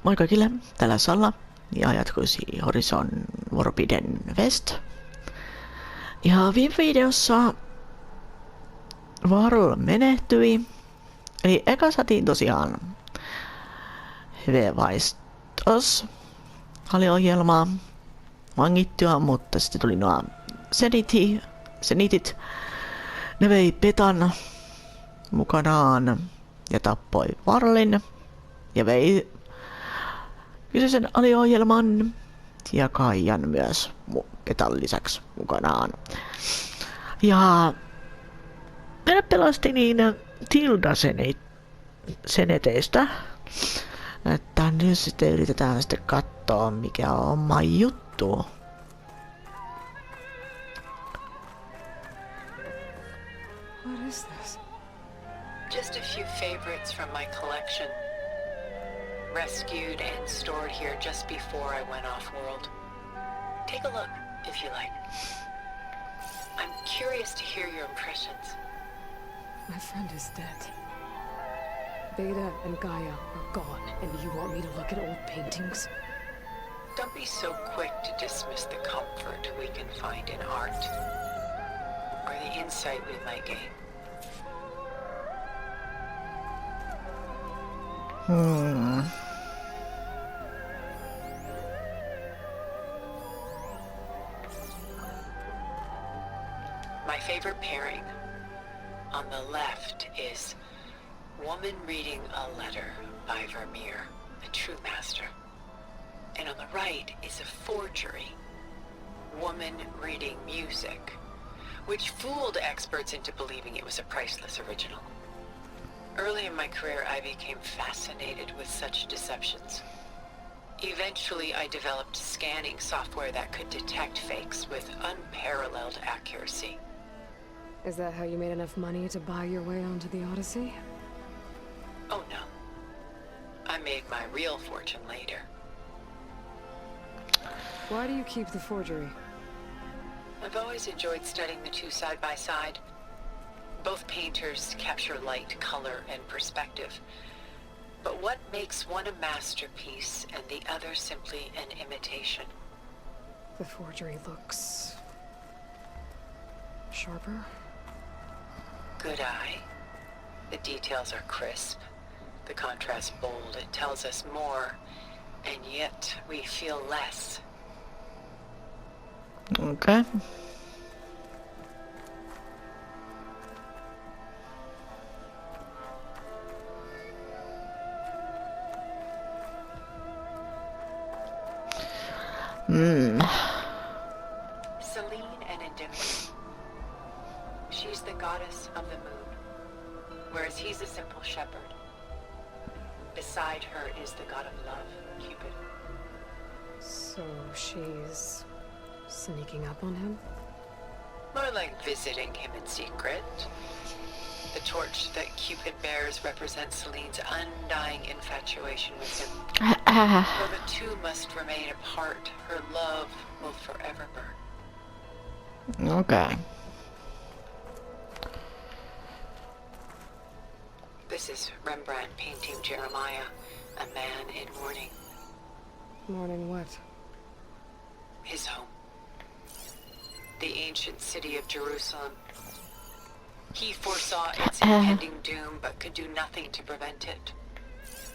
Moi kaikille, täällä Salla ja jatkuisi Horizon Forbidden West. Ja viime videossa Varl menehtyi. Eli eka saatiin tosiaan hyvevaistos aliohjelmaa vangittua, mutta sitten tuli nuo senitit. Ne vei Petan mukanaan ja tappoi Varlin ja vei kyseisen aliohjelman ja Kaijan myös Petan lisäksi mukanaan. Ja meidät pelasti niin Tilda seneteistä, että nyt sitten yritetään sitten katsoa mikä on oma juttu. What is this? Just a few favorites from my collection. Rescued and stored here just before I went off-world. Take a look, if you like. I'm curious to hear your impressions. My friend is dead. Beta and Gaia are gone, and you want me to look at old paintings? Don't be so quick to dismiss the comfort we can find in art, or the insight we might gain. My favorite pairing on the left is woman reading a letter by Vermeer, a true master. And on the right is a forgery, woman reading music, which fooled experts into believing it was a priceless original. Early in my career, I became fascinated with such deceptions. Eventually, I developed scanning software that could detect fakes with unparalleled accuracy. Is that how you made enough money to buy your way onto the Odyssey? Oh no. I made my real fortune later. Why do you keep the forgery? I've always enjoyed studying the two side by side. Both painters capture light, color, and perspective. But what makes one a masterpiece and the other simply an imitation? The forgery looks sharper. Good eye. The details are crisp. The contrast bold. It tells us more, and yet we feel less. Okay. Selene and Endymion. She's the goddess of the moon, whereas he's a simple shepherd. Beside her is the god of love, Cupid. So she's sneaking up on him? More like visiting him in secret. The torch that Cupid bears represents Selene's undying infatuation with him. Though the two must remain apart, her love will forever burn. Okay. This is Rembrandt painting Jeremiah, a man in mourning. Mourning what? His home. The ancient city of Jerusalem. He foresaw its impending doom, but could do nothing to prevent it.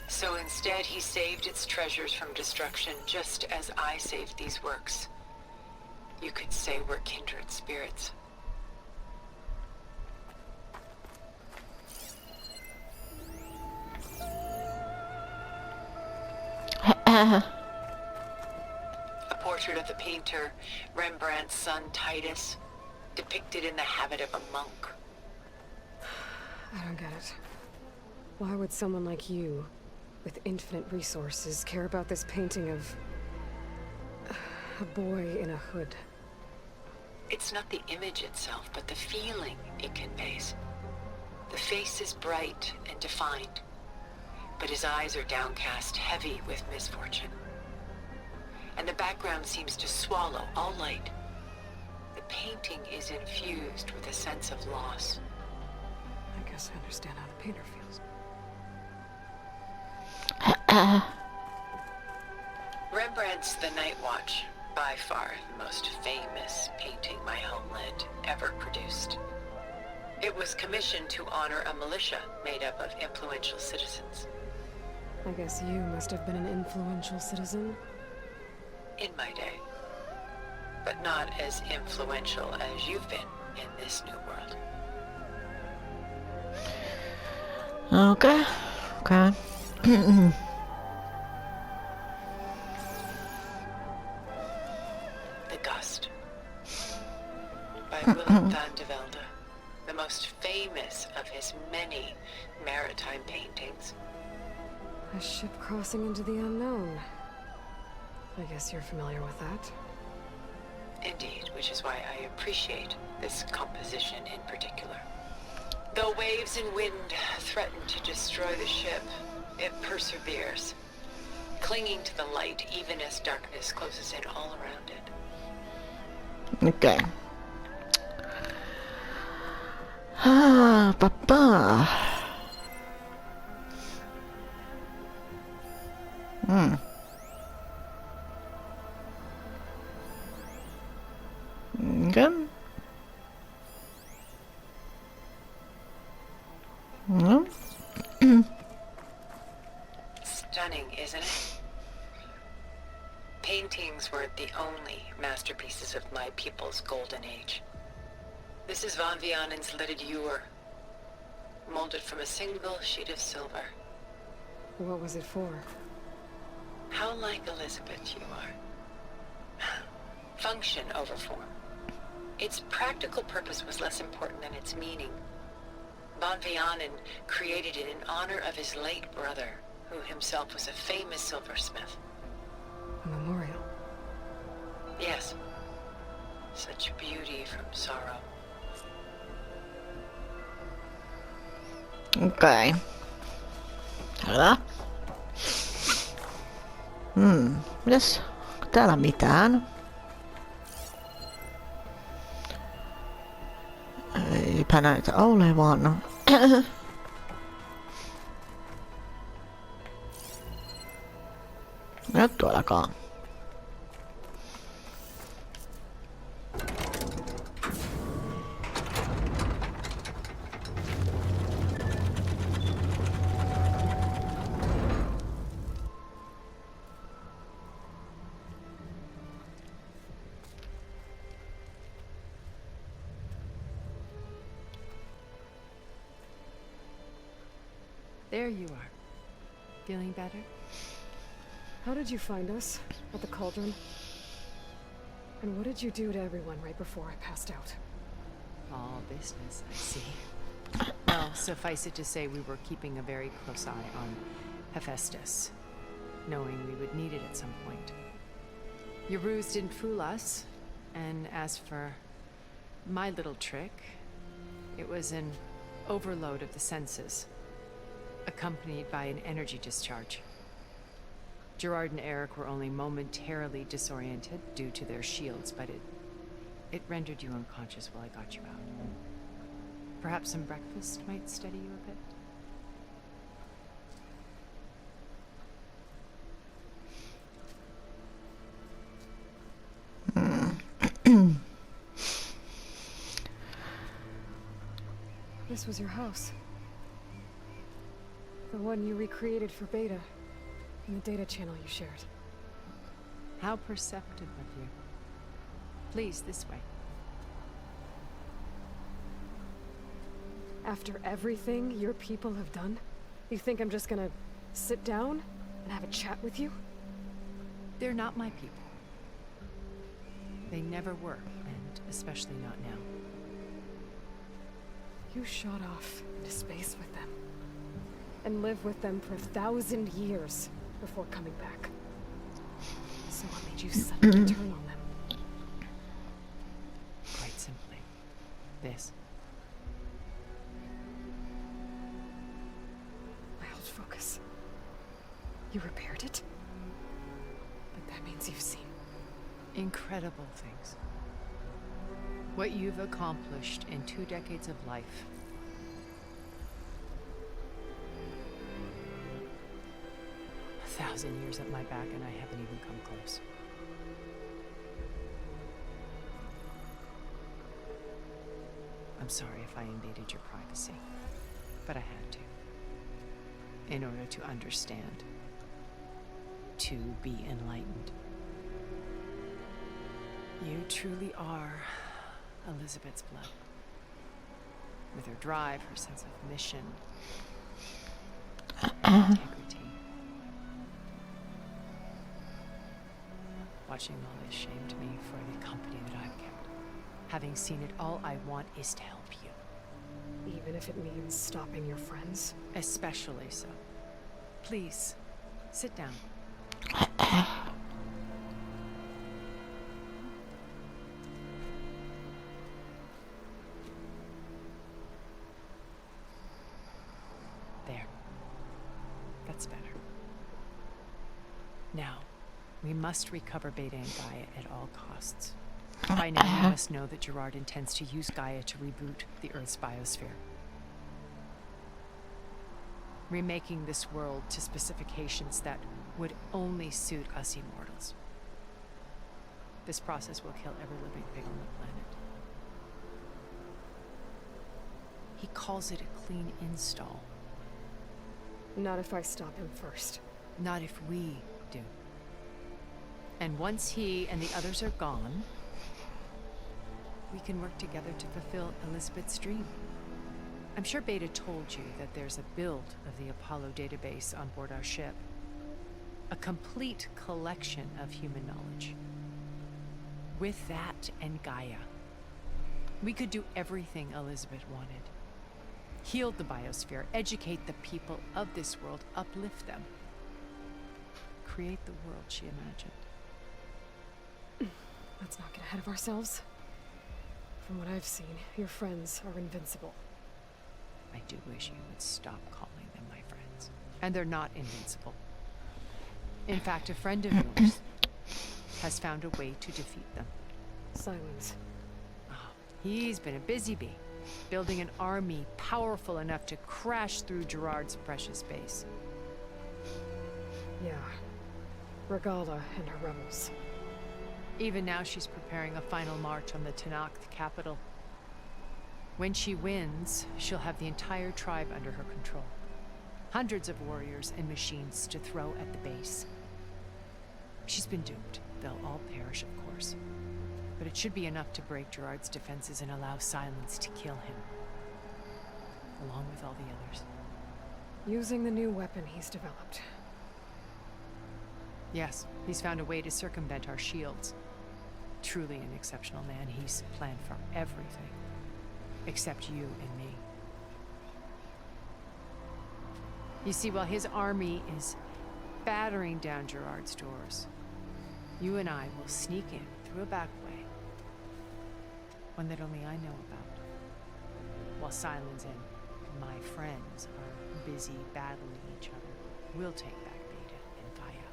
So instead, he saved its treasures from destruction, just as I saved these works. You could say we're kindred spirits. A portrait of the painter, Rembrandt's son Titus, depicted in the habit of a monk. I don't get it. Why would someone like you, with infinite resources, care about this painting of a boy in a hood? It's not the image itself, but the feeling it conveys. The face is bright and defined, but his eyes are downcast, heavy with misfortune. And the background seems to swallow all light. The painting is infused with a sense of loss. I guess I understand how the painter feels. Hence the Night Watch, by far the most famous painting my homeland ever produced. It was commissioned to honor a militia made up of influential citizens. I guess you must have been an influential citizen. In my day. But not as influential as you've been in this new world. Okay. Okay. The Gust. By Willem van de Velde, the most famous of his many maritime paintings. A ship crossing into the unknown. I guess you're familiar with that. Indeed, which is why I appreciate this composition in particular. Though waves and wind threaten to destroy the ship, it perseveres, clinging to the light even as darkness closes in all around it. Okay. Ah, papa. Okay. Stunning, isn't it? Paintings weren't the only masterpieces of my people's golden age. This is Van Vianen's leaded ewer, molded from a single sheet of silver. What was it for? How like Elizabeth you are. Function over form. Its practical purpose was less important than its meaning. Van Vianen created it in honor of his late brother, who himself was a famous silversmith. A memorial. Yes. Such beauty from sorrow. Okay. Hyvä. Mitäs? Onko täällä mitään? Eipä näitä ole vaan. Nyt tuollakaan. There you are. Feeling better? How did you find us? At the cauldron? And what did you do to everyone right before I passed out? All business, I see. Well, suffice it to say we were keeping a very close eye on Hephaestus, knowing we would need it at some point. Your ruse didn't fool us, and as for my little trick, it was an overload of the senses, accompanied by an energy discharge. Gerard and Eric were only momentarily disoriented due to their shields, but it rendered you unconscious while I got you out. Perhaps some breakfast might steady you a bit? This was your house. The one you recreated for Beta, in the data channel you shared. How perceptive of you. Please, this way. After everything your people have done, you think I'm just gonna sit down and have a chat with you? They're not my people. They never were, and especially not now. You shot off into space with them, and lived with them for 1,000 years before coming back. So what made you suddenly turn on them? Quite simply, this. My old focus. You repaired it? But that means you've seen Incredible things. What you've accomplished in 2 decades of life. 1,000 years at my back and I haven't even come close. I'm sorry if I invaded your privacy, but I had to. In order to understand. To be enlightened. You truly are Elizabeth's blood. With her drive, her sense of mission, integrity. Watching all this shamed me for the company that I've kept. Having seen it all, I want is to help you. Even if it means stopping your friends? Especially so. Please, sit down. There. That's better. Now, we must recover Beta and Gaia at all costs. By now, you must know that Gerard intends to use Gaia to reboot the Earth's biosphere. Remaking this world to specifications that would only suit us immortals. This process will kill every living thing on the planet. He calls it a clean install. Not if I stop him first. Not if we do. And once he and the others are gone, we can work together to fulfill Elizabeth's dream. I'm sure Beta told you that there's a build of the Apollo database on board our ship. A complete collection of human knowledge. With that and Gaia, we could do everything Elizabeth wanted. Heal the biosphere, educate the people of this world, uplift them. Create the world she imagined. Let's not get ahead of ourselves. From what I've seen, your friends are invincible. I do wish you would stop calling them my friends. And they're not invincible. In fact, a friend of yours has found a way to defeat them. Silence. Oh, he's been a busy bee, building an army powerful enough to crash through Gerard's precious base. Yeah. Regalla and her rebels. Even now she's preparing a final march on the Tenakth capital. When she wins, she'll have the entire tribe under her control. Hundreds of warriors and machines to throw at the base. She's been doomed. They'll all perish, of course. But it should be enough to break Gerard's defenses and allow Silence to kill him. Along with all the others. Using the new weapon he's developed. Yes, he's found a way to circumvent our shields. Truly an exceptional man. He's planned for everything. Except you and me. You see, while his army is battering down Gerard's doors, you and I will sneak in through a back way. One that only I know about. While Silence and my friends are busy battling each other, we'll take back Beta and Gaia.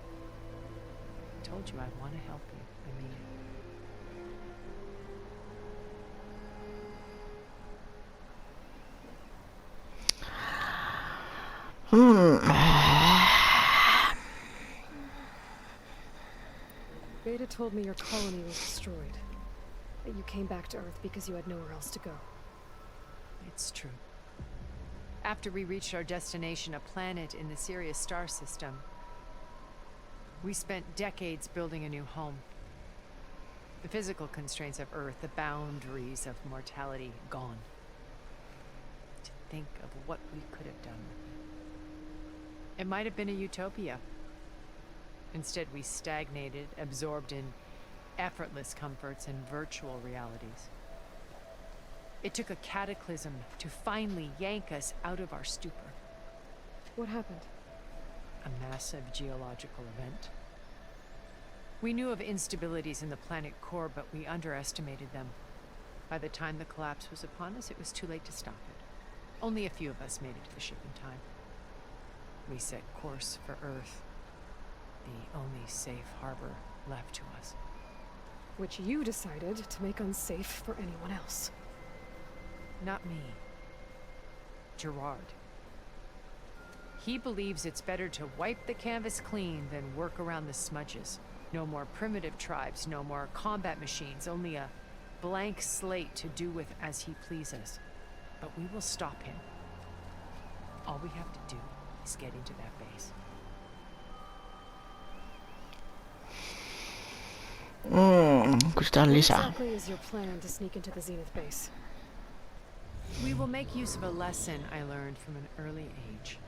I told you I want to help you. I mean it. Beta told me your colony was destroyed. That you came back to Earth because you had nowhere else to go. It's true. After we reached our destination, a planet in the Sirius star system, we spent decades building a new home. The physical constraints of Earth, the boundaries of mortality, gone. To think of what we could have done with it. It might have been a utopia. Instead, we stagnated, absorbed in effortless comforts and virtual realities. It took a cataclysm to finally yank us out of our stupor. What happened? A massive geological event. We knew of instabilities in the planet core, but we underestimated them. By the time the collapse was upon us, it was too late to stop it. Only a few of us made it to the ship in time. We set course for Earth, the only safe harbor left to us. Which you decided to make unsafe for anyone else. Not me. Gerard. He believes it's better to wipe the canvas clean than work around the smudges. No more primitive tribes, no more combat machines, only a blank slate to do with as he pleases. But we will stop him. All we have to do is get into that base. Kysytään What lisää. exactly is your plan to sneak into the Zenith base? We will make use of a lesson I learned from an early age.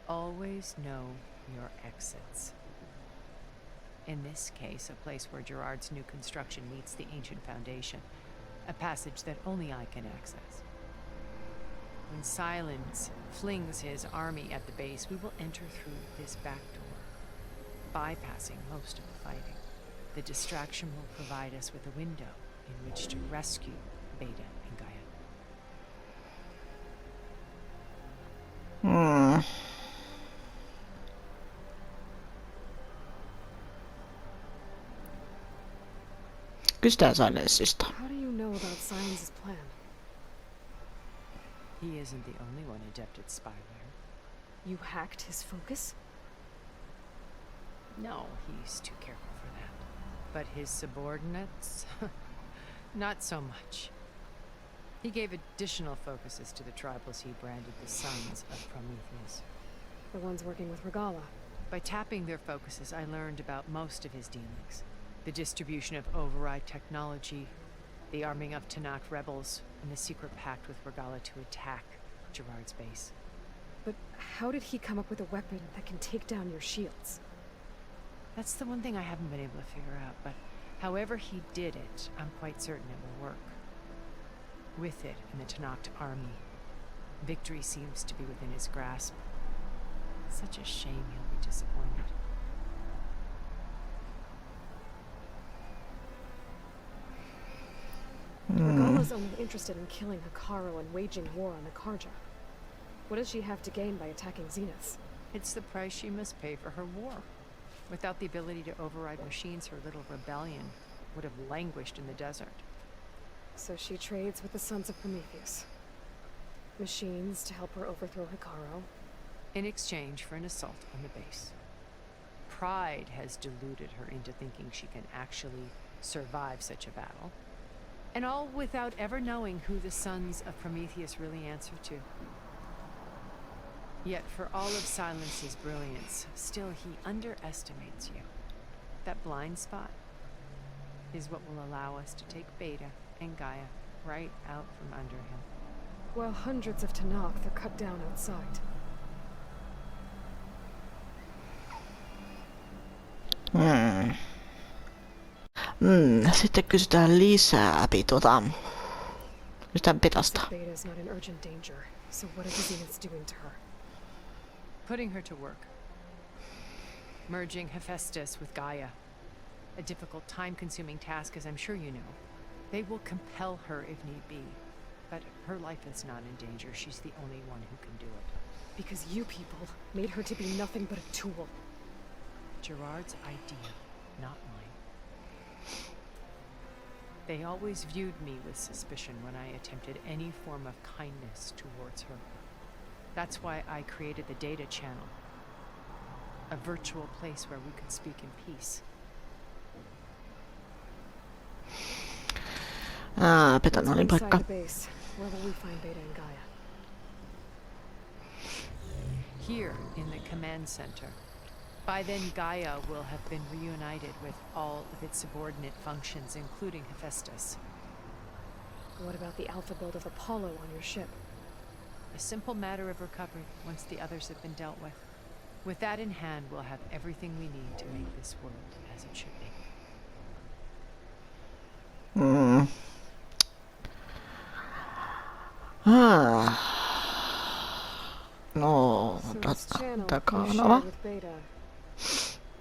Always know your exits. In this case, a place where Gerard's new construction meets the ancient foundation, a passage that only I can access. When Silence flings his army at the base, we will enter through this back door, bypassing most of the fighting. The distraction will provide us with a window in which to rescue Beta and Gaia. Kysytään Silenceista. How do you know about Silence's plan? He isn't the only one adept at spyware. You hacked his focus? No, he's too careful for that. But his subordinates? Not so much. He gave additional focuses to the tribals he branded the sons of Prometheus. The ones working with Regalla. By tapping their focuses, I learned about most of his dealings. The distribution of override technology, the arming of Tanakh rebels, and the secret pact with Regalla to attack Gerard's base. But how did he come up with a weapon that can take down your shields? That's the one thing I haven't been able to figure out, but however he did it, I'm quite certain it will work. With it and the Tanakh army, victory seems to be within his grasp. Such a shame he'll be disappointed. Regalla's only interested in killing Hikaru and waging war on the Karja. What does she have to gain by attacking Zeniths? It's the price she must pay for her war. Without the ability to override machines, her little rebellion would have languished in the desert. So she trades with the Sons of Prometheus. Machines to help her overthrow Hikaru. In exchange for an assault on the base. Pride has deluded her into thinking she can actually survive such a battle. And all without ever knowing who the Sons of Prometheus really answer to. Yet for all of Silence's brilliance, still he underestimates you. That blind spot is what will allow us to take Beta and Gaia right out from under him. While hundreds of Tanakh are cut down outside. Sitten kysytään lisää kysytään Petasta. Beta is not in urgent danger, so what are the Zeniths doing to her? Putting her to work. Merging Hephaestus with Gaia. A difficult, time-consuming task, as I'm sure you know. They will compel her if need be. But her life is not in danger. She's the only one who can do it. Because you people made her to be nothing but a tool. Gerard's idea, not mine. They always viewed me with suspicion when I attempted any form of kindness towards her. That's why I created the data channel. A virtual place where we could speak in peace. Petan oli Inside paikka. the base, where will we find Beta and Gaia? Here in the command center. By then Gaia will have been reunited with all of its subordinate functions, including Hephaestus. What about the alpha build of Apollo on your ship? A simple matter of recovery once the others have been dealt with. With that in hand, we'll have everything we need to make this world as it should be. No, So this channel you takana. shared with Beta.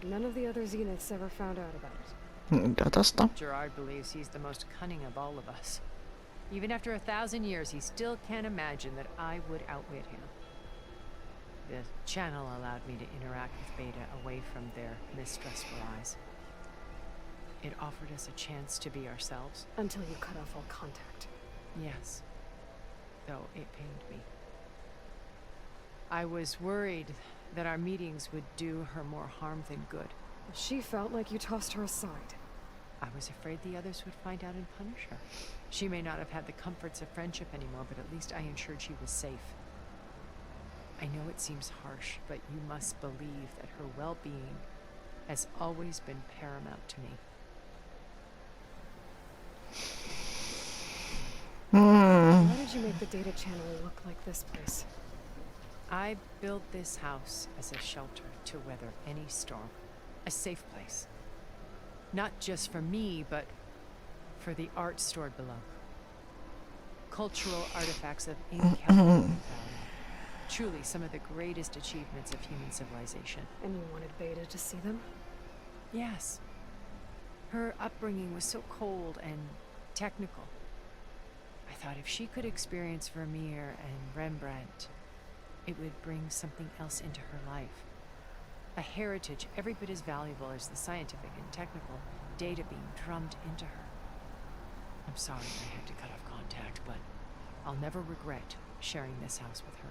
None of the other Zeniths ever found out about it. Datasta. Gerard believes he's the most cunning of all of us. Even after 1,000 years, he still can't imagine that I would outwit him. The channel allowed me to interact with Beta away from their mistrustful eyes. It offered us a chance to be ourselves. Until you cut off all contact. Yes. Though it pained me. I was worried that our meetings would do her more harm than good. She felt like you tossed her aside. I was afraid the others would find out and punish her. She may not have had the comforts of friendship anymore, but at least I ensured she was safe. I know it seems harsh, but you must believe that her well-being has always been paramount to me. Why did you make the data channel look like this place? I built this house as a shelter to weather any storm. A safe place. Not just for me, but for the art stored below. Cultural artifacts of incalculable value. Truly some of the greatest achievements of human civilization. And you wanted Beta to see them? Yes. Her upbringing was so cold and technical. I thought if she could experience Vermeer and Rembrandt, it would bring something else into her life. A heritage every bit as valuable as the scientific and technical data being drummed into her. I'm sorry I had to cut off contact, but I'll never regret sharing this house with her.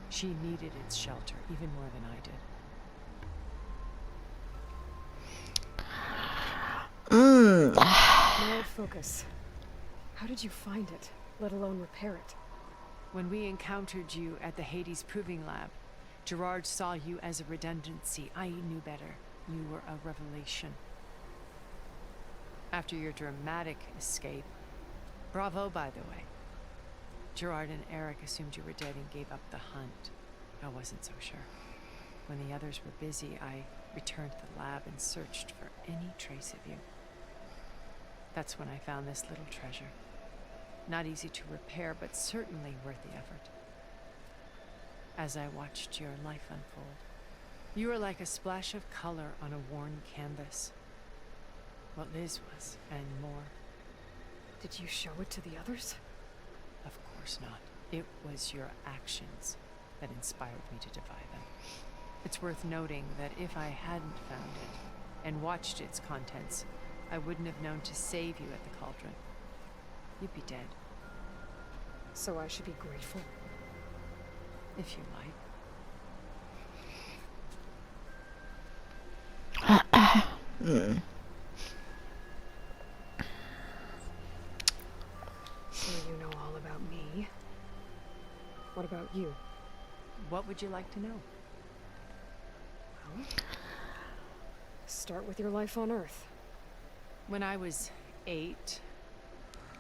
She needed its shelter even more than I did. Now focus. How did you find it, let alone repair it? When we encountered you at the Hades Proving Lab, Gerard saw you as a redundancy. I knew better. You were a revelation. After your dramatic escape, bravo, by the way. Gerard and Eric assumed you were dead and gave up the hunt. I wasn't so sure. When the others were busy, I returned to the lab and searched for any trace of you. That's when I found this little treasure. Not easy to repair, but certainly worth the effort. As I watched your life unfold, you were like a splash of color on a worn canvas. What Liz was, and more. Did you show it to the others? Of course not. It was your actions that inspired me to defy them. It's worth noting that if I hadn't found it and watched its contents, I wouldn't have known to save you at the cauldron. You'd be dead. So I should be grateful? If you like. So you know all about me. What about you? What would you like to know? Well, start with your life on Earth. When I was 8,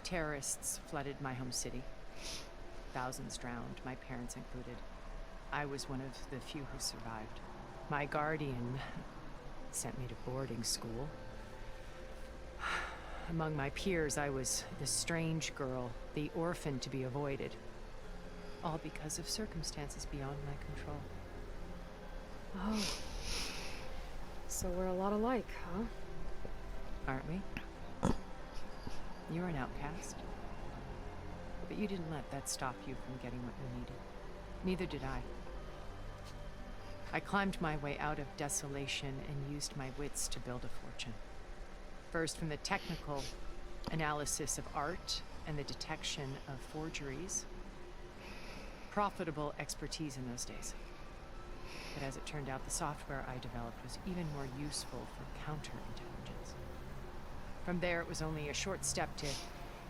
terrorists flooded my home city. Thousands drowned, my parents included. I was one of the few who survived. My guardian sent me to boarding school. Among my peers, I was the strange girl, the orphan to be avoided. All because of circumstances beyond my control. Oh. So we're a lot alike, huh? Aren't we? You were an outcast. But you didn't let that stop you from getting what you needed. Neither did I. I climbed my way out of desolation and used my wits to build a fortune. First from the technical analysis of art and the detection of forgeries. Profitable expertise in those days. But as it turned out, the software I developed was even more useful for counterintelligence. From there, it was only a short step to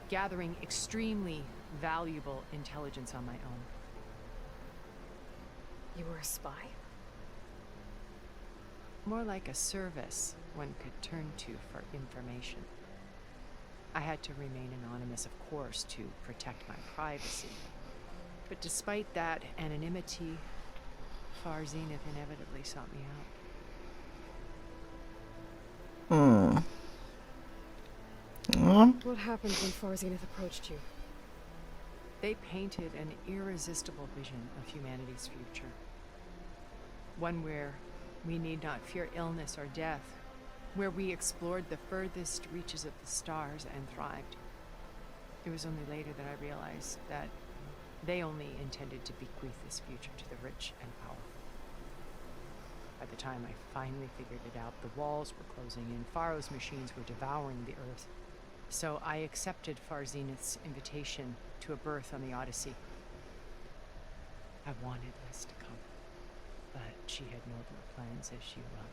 gathering extremely valuable intelligence on my own. You were a spy? More like a service one could turn to for information. I had to remain anonymous, of course, to protect my privacy. But despite that anonymity, Far Zenith inevitably sought me out. What happened when Far Zenith approached you? They painted an irresistible vision of humanity's future. One where we need not fear illness or death, where we explored the furthest reaches of the stars and thrived. It was only later that I realized that they only intended to bequeath this future to the rich and powerful. By the time I finally figured it out, the walls were closing in, Pharaoh's machines were devouring the earth. So I accepted Far Zenith's invitation to a berth on the Odyssey. I wanted Liz to come, but she had nobler plans, as you well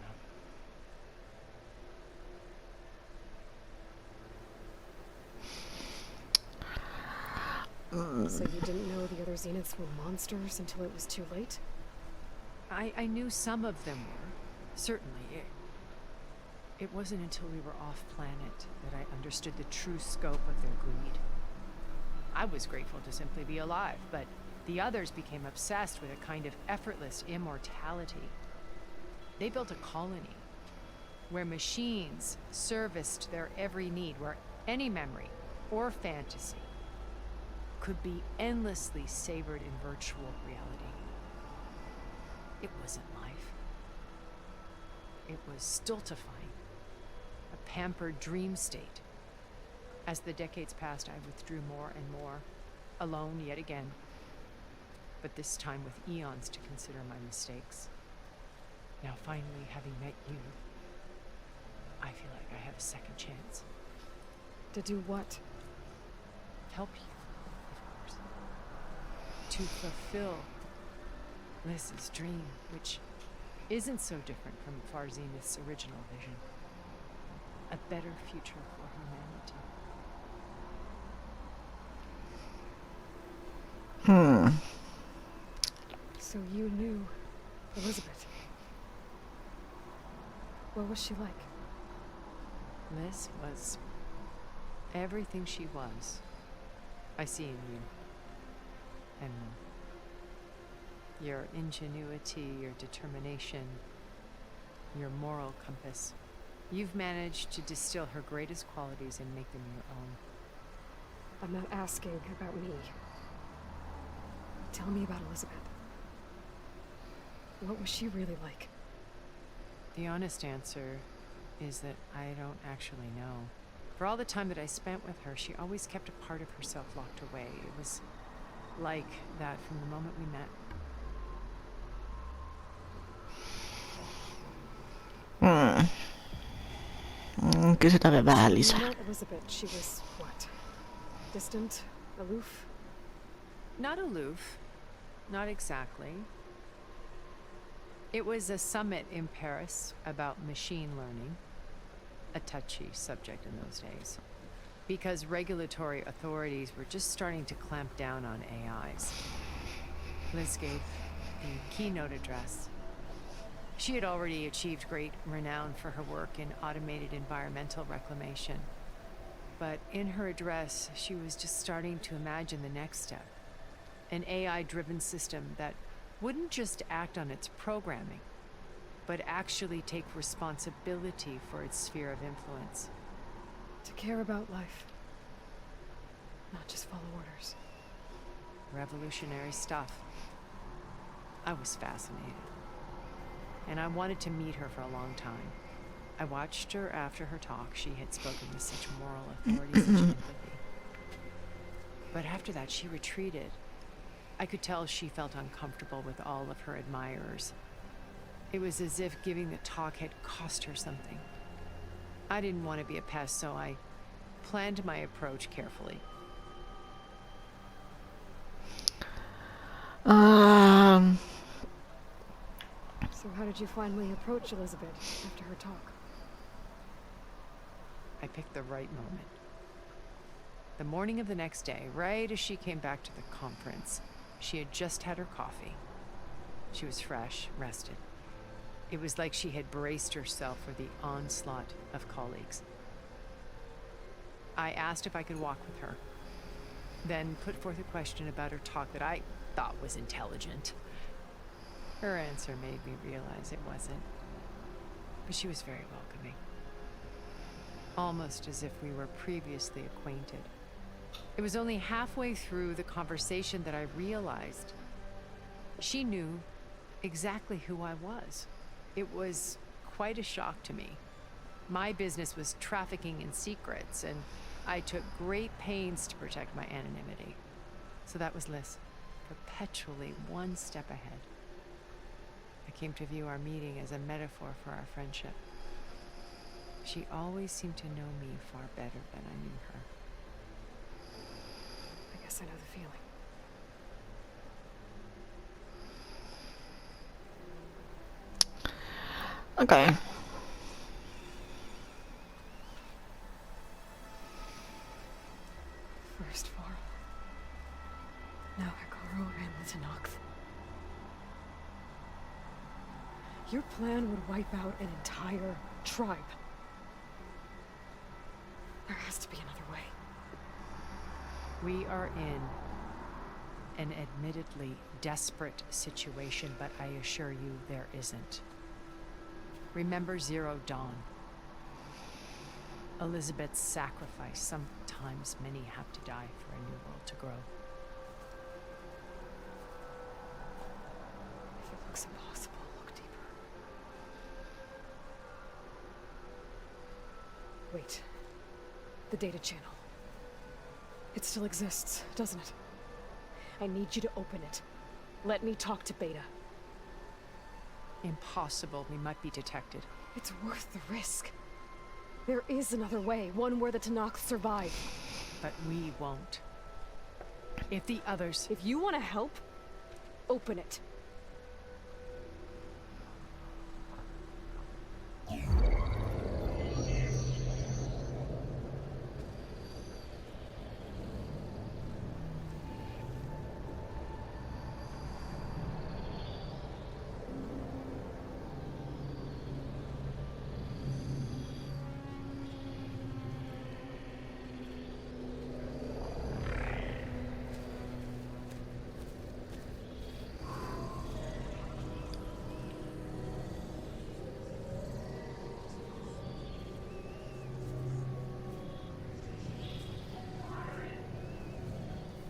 know. So you didn't know the other Zeniths were monsters until it was too late? I knew some of them were. Certainly. It wasn't until we were off planet that I understood the true scope of their greed. I was grateful to simply be alive, but the others became obsessed with a kind of effortless immortality. They built a colony where machines serviced their every need, where any memory or fantasy could be endlessly savored in virtual reality. It wasn't life. It was stultifying, a pampered dream state. As the decades passed, I withdrew more and more, alone yet again, but this time with eons to consider my mistakes. Now finally, having met you, I feel like I have a second chance. To do what? Help you, of course. To fulfill Liz's dream, which isn't so different from Far Zenith's original vision. A better future for humanity. So you knew Elizabeth. What was she like? Liz was everything she was. I see in you. And more. Your ingenuity, your determination, your moral compass. You've managed to distill her greatest qualities and make them your own. I'm not asking about me. Tell me about Elizabeth. What was she really like? The honest answer is that I don't actually know. For all the time that I spent with her, she always kept a part of herself locked away. It was like that from the moment we met. Kysytään vähän lisää. Not Elizabeth. She was what? Distant? Aloof? Not aloof. Not exactly. It was a summit in Paris about machine learning, a touchy subject in those days, because regulatory authorities were just starting to clamp down on AIs. Liz gave the keynote address. She had already achieved great renown for her work in automated environmental reclamation. But in her address, she was just starting to imagine the next step. An AI-driven system that wouldn't just act on its programming, but actually take responsibility for its sphere of influence. To care about life. Not just follow orders. Revolutionary stuff. I was fascinated. And I wanted to meet her for a long time. I watched her after her talk. She had spoken with such moral authority, such empathy. But after that, she retreated. I could tell she felt uncomfortable with all of her admirers. It was as if giving the talk had cost her something. I didn't want to be a pest, so I planned my approach carefully. So how did you finally approach Elizabeth after her talk? I picked the right moment. The morning of the next day, right as she came back to the conference, she had just had her coffee. She was fresh, rested. It was like she had braced herself for the onslaught of colleagues. I asked if I could walk with her, then put forth a question about her talk that I thought was intelligent. Her answer made me realize it wasn't, but she was very welcoming. Almost as if we were previously acquainted. It was only halfway through the conversation that I realized she knew exactly who I was. It was quite a shock to me. My business was trafficking in secrets, and I took great pains to protect my anonymity. So that was Liz, perpetually one step ahead. I came to view our meeting as a metaphor for our friendship. She always seemed to know me far better than I knew her. I guess I know the feeling. Okei. First Varl. Now Hekaro and the Tenakth. Your plan would wipe out an entire tribe. There has to be another way. We are in an admittedly desperate situation, but I assure you there isn't. Remember Zero Dawn. Elizabeth's sacrifice. Sometimes many have to die for a new world to grow. If it looks impossible, look deeper. Wait. The data channel. It still exists, doesn't it? I need you to open it. Let me talk to Beta. Impossible. We might be detected. It's worth the risk. There is another way, one where the Tenakth survive. But we won't. If the others... If you want to help, open it.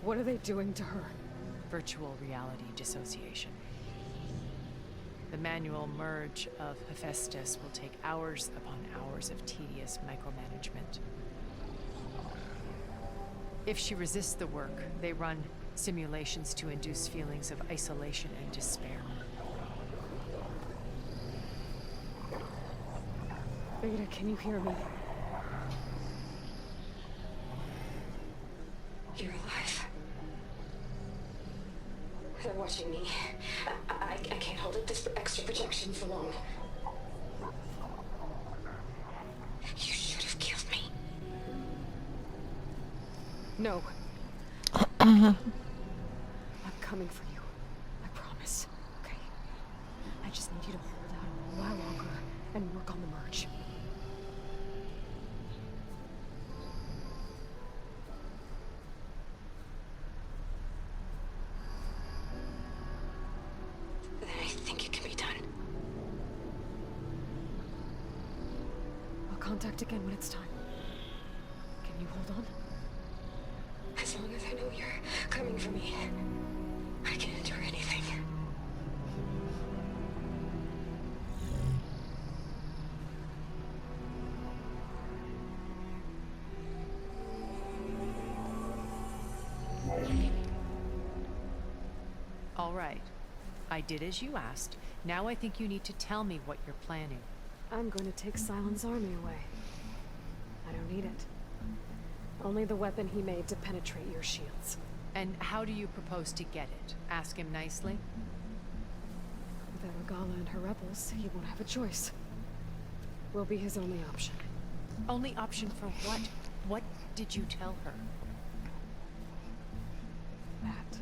What are they doing to her? Virtual reality dissociation. The manual merge of Hephaestus will take hours upon hours of tedious micromanagement. If she resists the work, they run simulations to induce feelings of isolation and despair. Beta, can you hear me? You're alive. They're watching me. I can't hold up this extra protection for long. You should have killed me. No. I'm coming for you. I promise. Okay? I just need you to hold out a while longer and work on the merge. Then I think it can be done. I'll contact again when it's time. Can you hold on? As long as I know you're coming for me, I can endure anything. All right. I did as you asked. Now I think you need to tell me what you're planning. I'm going to take Silent's army away. I don't need it. Only the weapon he made to penetrate your shields. And how do you propose to get it? Ask him nicely? Without Regalla and her rebels, he won't have a choice. We'll be his only option. Only option for what? What did you tell her? That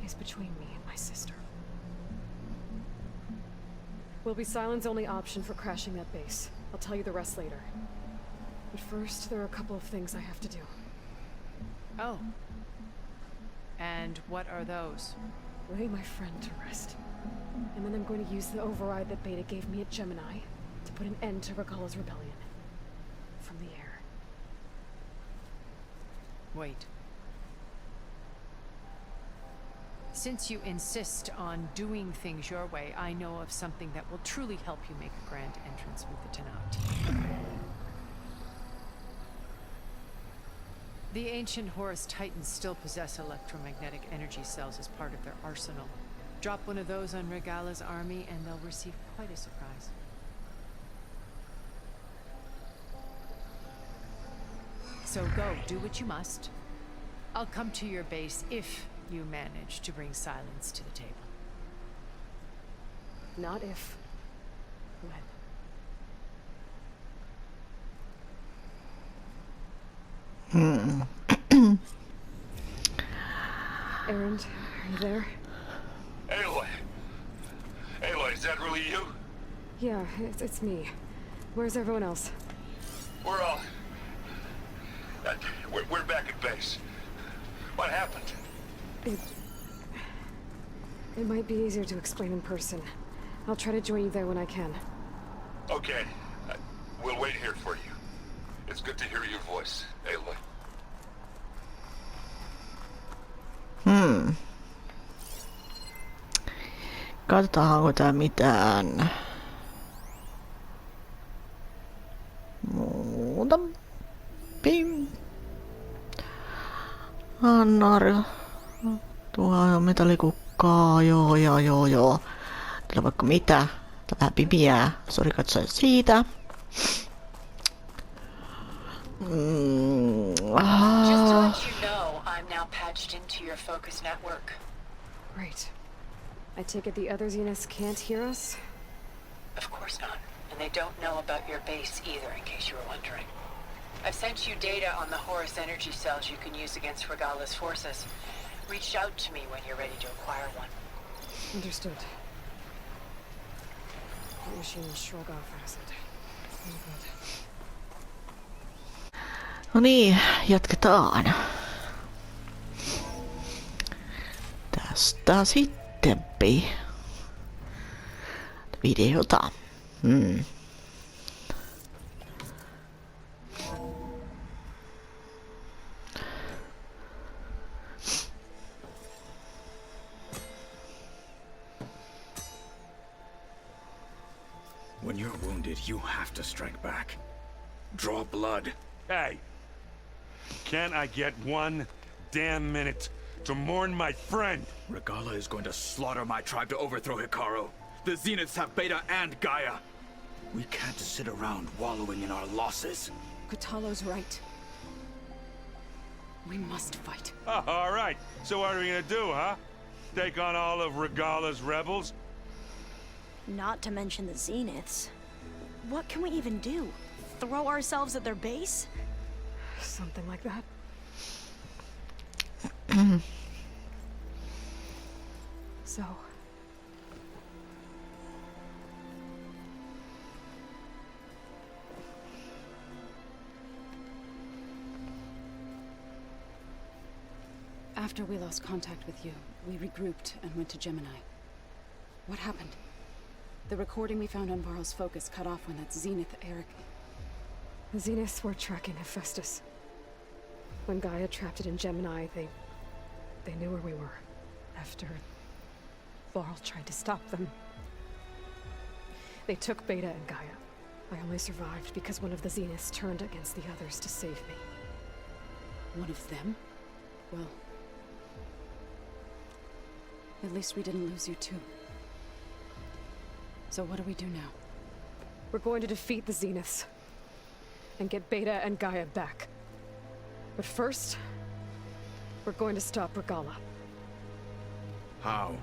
is between me and my sister. Will be Silent's only option for crashing that base. I'll tell you the rest later. But first, there are a couple of things I have to do. Oh. And what are those? Lay my friend to rest. And then I'm going to use the override that Beta gave me at Gemini to put an end to Regalla's rebellion. From the air. Wait. Since you insist on doing things your way, I know of something that will truly help you make a grand entrance with the Tenakth. The ancient Horus Titans still possess electromagnetic energy cells as part of their arsenal. Drop one of those on Regalla's army and they'll receive quite a surprise. So go, do what you must. I'll come to your base if you manage to bring silence to the table. Not if. When? Errand, are you there? Aloy! Aloy, is that really you? Yeah, it's me. Where's everyone else? We're all... we're back at base. What happened? It might be easier to explain in person. I'll try to join you there when I can. Okay. We'll wait here for you. It's good to hear your voice, Aloy. Katsotaanko tää mitään muuta. Pim. Annar. Tuo on metallikukkaa. Joo. Täällä vaikka mitä. Tää vähän pimeää. Sori katsoa siitä. Just to let you know, I'm now patched into your focus network. Right. I take it the other Zeniths can't hear us? Of course not. And they don't know about your base either, in case you were wondering. I've sent you data on the Horus energy cells you can use against Regalla's forces. Reach out to me when you're ready to acquire one. Understood. The machine will shrug off acid. Oh, good. No niin, jatketaan. Tästä sittenpi videota. When you're wounded, you have to strike back. Draw blood. Hey! Can't I get one damn minute to mourn my friend? Regalla is going to slaughter my tribe to overthrow Hikaru. The Zeniths have Beta and Gaia. We can't sit around wallowing in our losses. Kutalo's right. We must fight. All right. So what are we gonna do, huh? Take on all of Regalla's rebels? Not to mention the Zeniths. What can we even do? Throw ourselves at their base? Something like that. So... After we lost contact with you, we regrouped and went to Gemini. What happened? The recording we found on Varl's focus cut off when that Zenith Eric... The Zeniths were tracking Hephaestus. When Gaia trapped it in Gemini, they knew where we were. After Varl tried to stop them. They took Beta and Gaia. I only survived because one of the Zeniths turned against the others to save me. One of them? Well... At least we didn't lose you too. So what do we do now? We're going to defeat the Zeniths. And get Beta and Gaia back. But first, we're going to stop Regalla. How?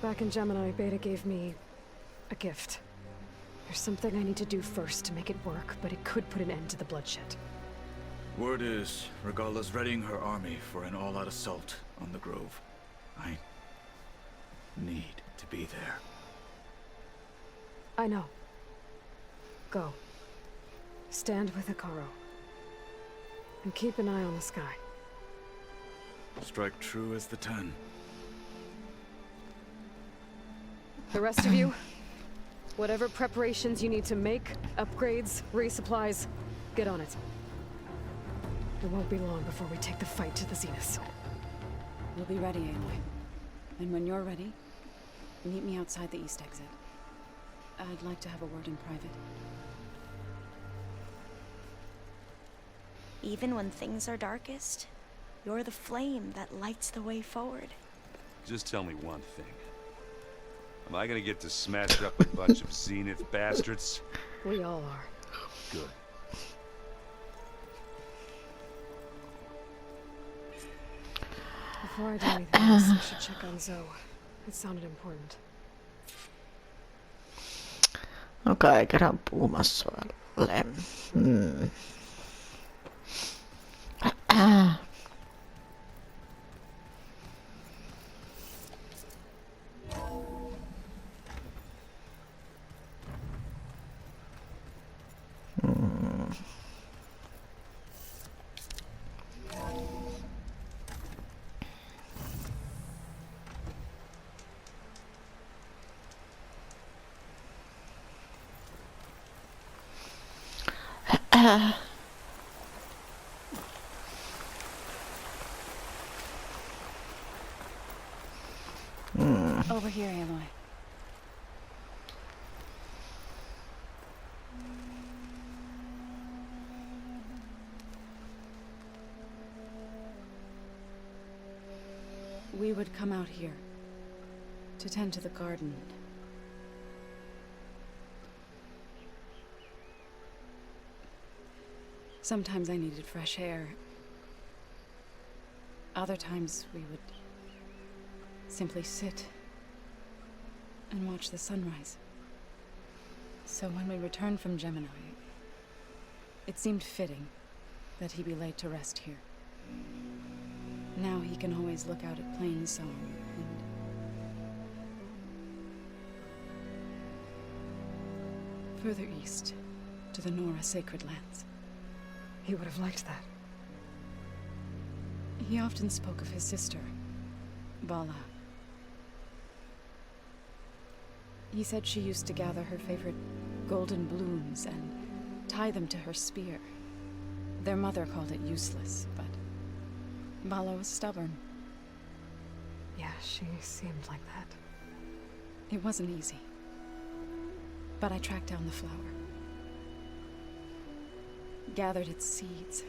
Back in Gemini, Beta gave me a gift. There's something I need to do first to make it work, but it could put an end to the bloodshed. Word is, Regalla's readying her army for an all-out assault on the Grove. I need to be there. I know. Go. Stand with Hikaru. And keep an eye on the sky. Strike true as the 10. The rest of you, whatever preparations you need to make, upgrades, resupplies, get on it. It won't be long before we take the fight to the Zeniths. We'll be ready, Aloy. And when you're ready, meet me outside the east exit. I'd like to have a word in private. Even when things are darkest, you're the flame that lights the way forward. Just tell me one thing. Am I gonna get to smash up a bunch of Zenith bastards? We all are. Good. Before I do anything else, I should check on Zoe. It sounded important. Okei, kerran puhumassa. Hmm. Over here, Aloy. We would come out here to tend to the garden. Sometimes I needed fresh air. Other times we would simply sit and watch the sunrise. So when we returned from Gemini, it seemed fitting that he be laid to rest here. Now he can always look out at Plainsong and further east to the Nora sacred lands. He would have liked that. He often spoke of his sister, Bala. He said she used to gather her favorite golden blooms and tie them to her spear. Their mother called it useless, but Bala was stubborn. Yeah, she seemed like that. It wasn't easy. But I tracked down the flower. Gathered its seeds.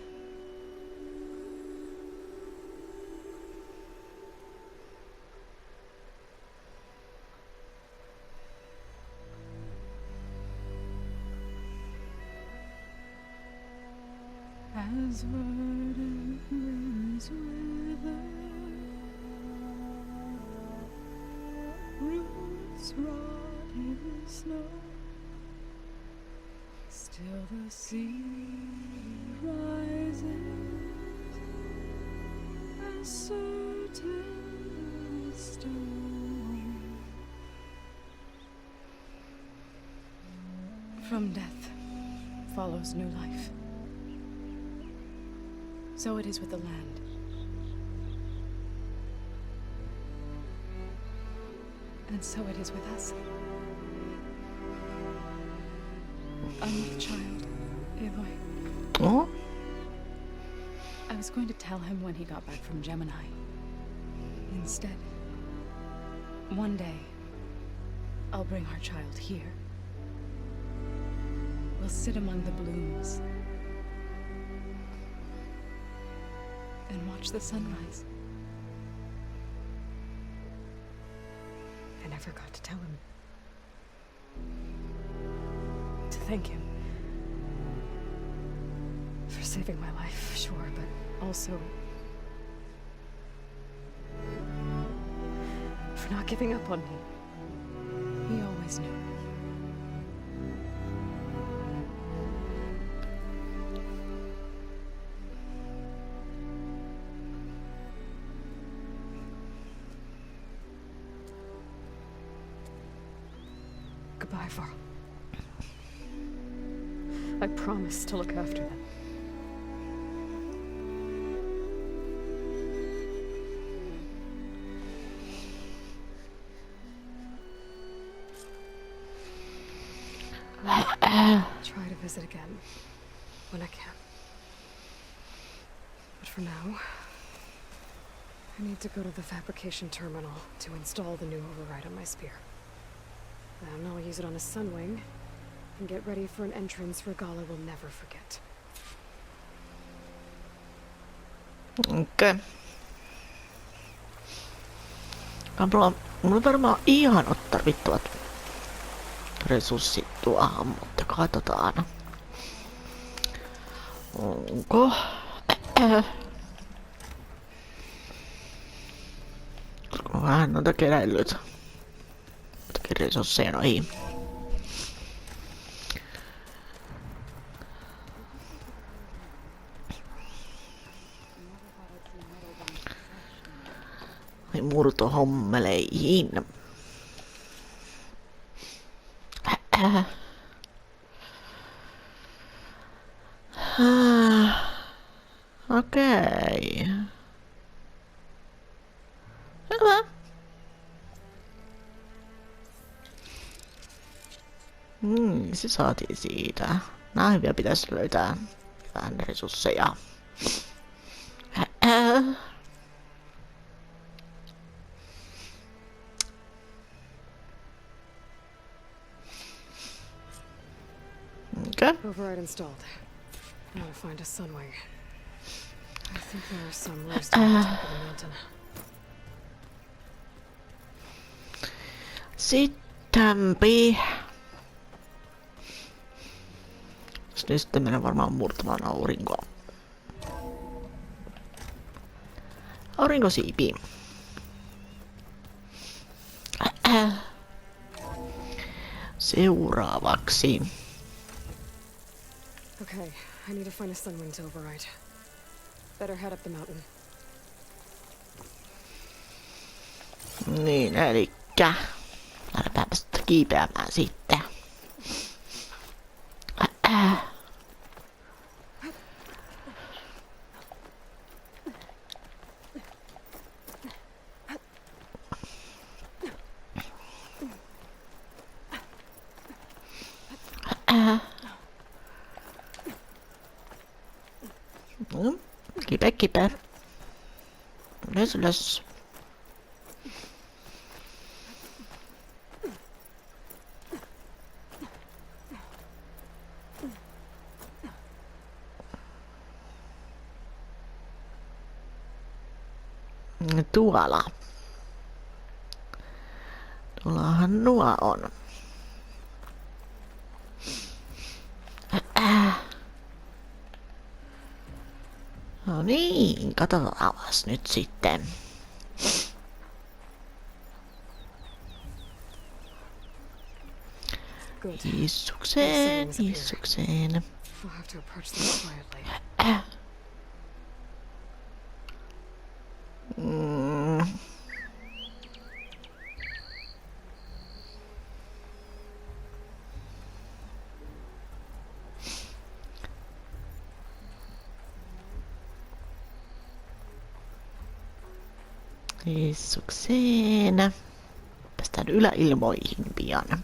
As verdant blooms wither, roots rot in snow, still the seed rises, as certain as stone. From death follows new life. So it is with the land. And so it is with us. I'm with child, Aloy. Oh? I was going to tell him when he got back from Gemini. Instead, one day, I'll bring our child here. We'll sit among the blooms and watch the sunrise. I never got to tell him. To thank him. For saving my life, sure, but also for not giving up on me. He always knew. Goodbye, Varl. I promise to look after them. Try to visit again when I can. But for now, I need to go to the fabrication terminal to install the new override on my spear. Then I'll use it on a sunwing and get ready for an entrance Regalla will never forget. Okei. Mulla varmaan ihan tarvittavat resurssit tuohon, mutta katsotaan. Onko? Vähän noita keräilyitä. Jotakin resursseja noihin. murtohommeleihin. Okei. Hyvä. Se saatiin siitä. Nää hyviä pitäisi löytää vähän resursseja. Okay. Override installed. Now to find a sunway. I think there are some roofs to the top of the mountain. Sittenpi. Sitten mennään varmaan murtamaan aurinkoa. Aurinkosiipi. Seuraavaksi. Okay, I need to find a sunwing to override. Better head up the mountain. Niin, elikkä. Lähdetäänpä sitten kiipeämään sitten. Kipeä. Ylös. Tuollahan nuo on. No niin, katsotaan nyt sitten. Issukseen. We'll have to approach them quietly. Issukseen. Päästään yläilmoihin pian.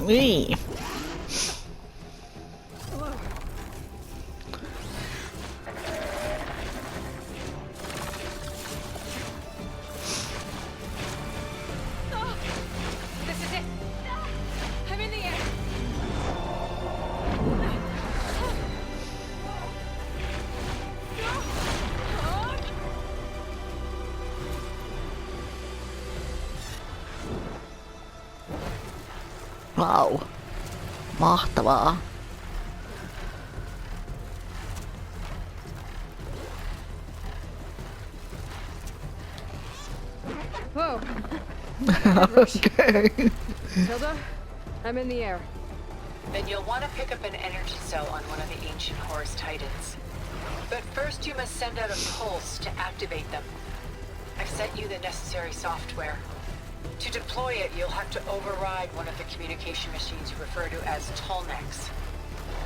Niin. Vau. Mahtavaa. Whoa. Okay. Hilda, I'm in the air. Then you'll want to pick up an energy cell on one of the ancient Horus Titans. But first you must send out a pulse to activate them. I've sent you the necessary software. To deploy it, you'll have to override one of the communication machines you refer to as Tolnecs.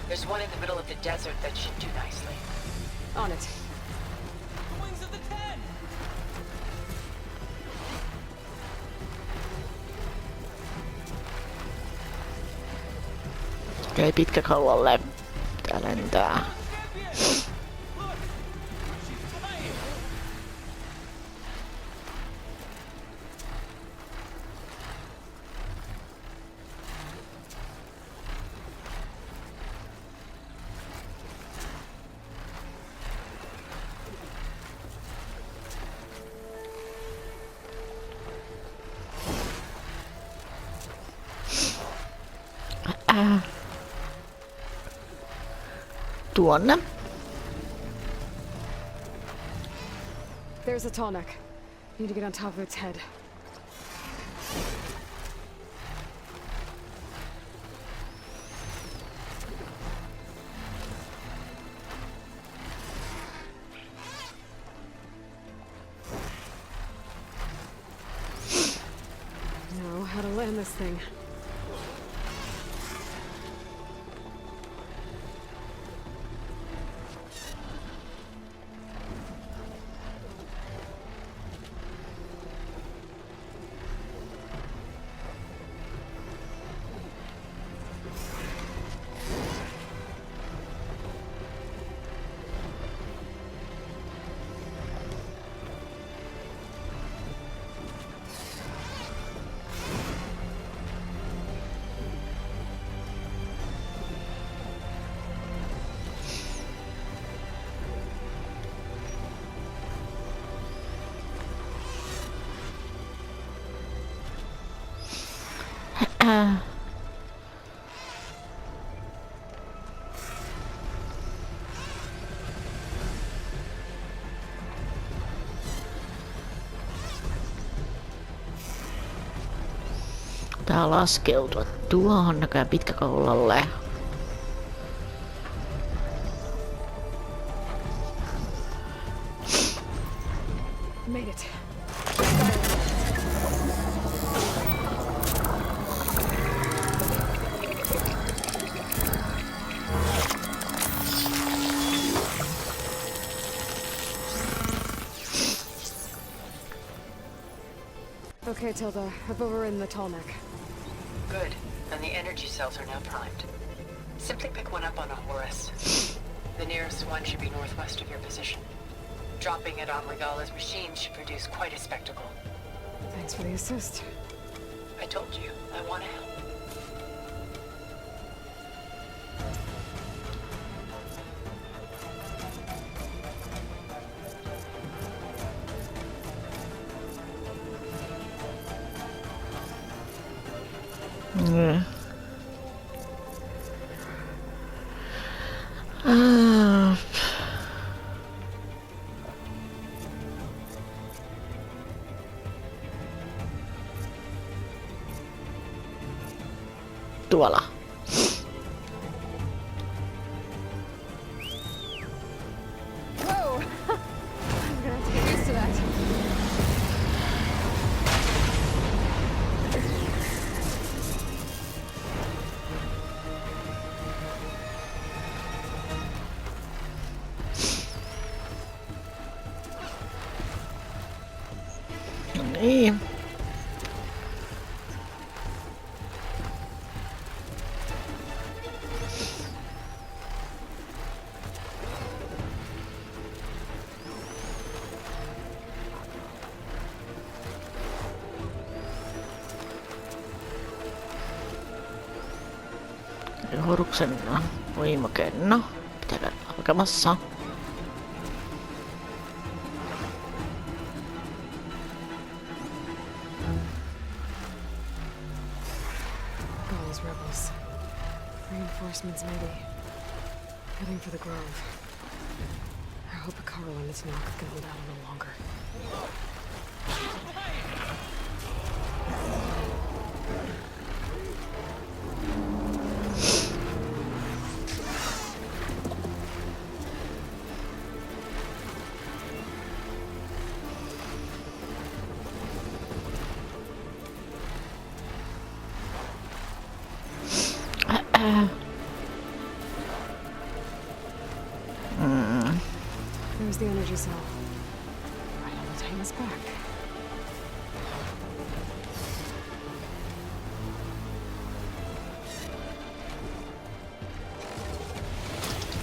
There's one in the middle of the desert that should do nicely. On it. Wings of the Ten! Okei, pitkäkaulalle. Tää lentää. Tuonne. There's a tall neck. Need to get on top of its head. Know how to land this thing. Tää laskeutua tuohon näköjään pitkäkaulalle. Made it. Okay, Tilda, I've overridden the tall neck. Good. And the energy cells are now primed. Simply pick one up on a Horus. The nearest one should be northwest of your position. Dropping it on Regalla's machine should produce quite a spectacle. Thanks for the assist. I told you, I want to help. Tuolla. Whoa! I'm gonna have to get used to that. Niin. Horuksen voimakenno. Pitää käydä alkamassa. Those rebels. Reinforcements maybe. Heading for the grove. I hope Carl and his knock can hold out a little longer. There's the energy cell. Right on the Titan's back.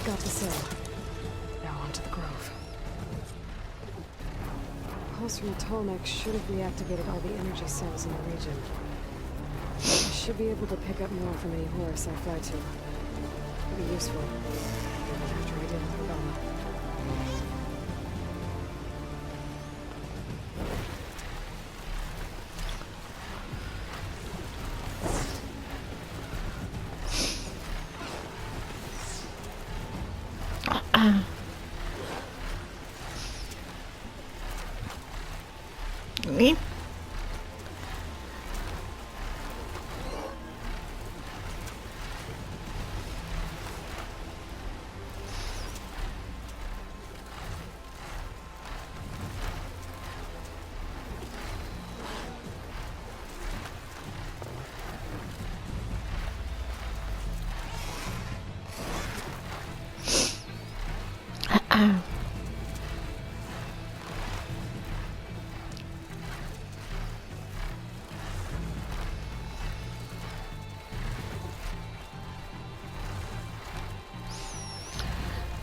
Got the cell. Now onto the grove. Pulse from the tall neck should have reactivated all the energy cells in the region. I should be able to pick up more from any Horus I fly to. It'll be useful. After I did with Regalla.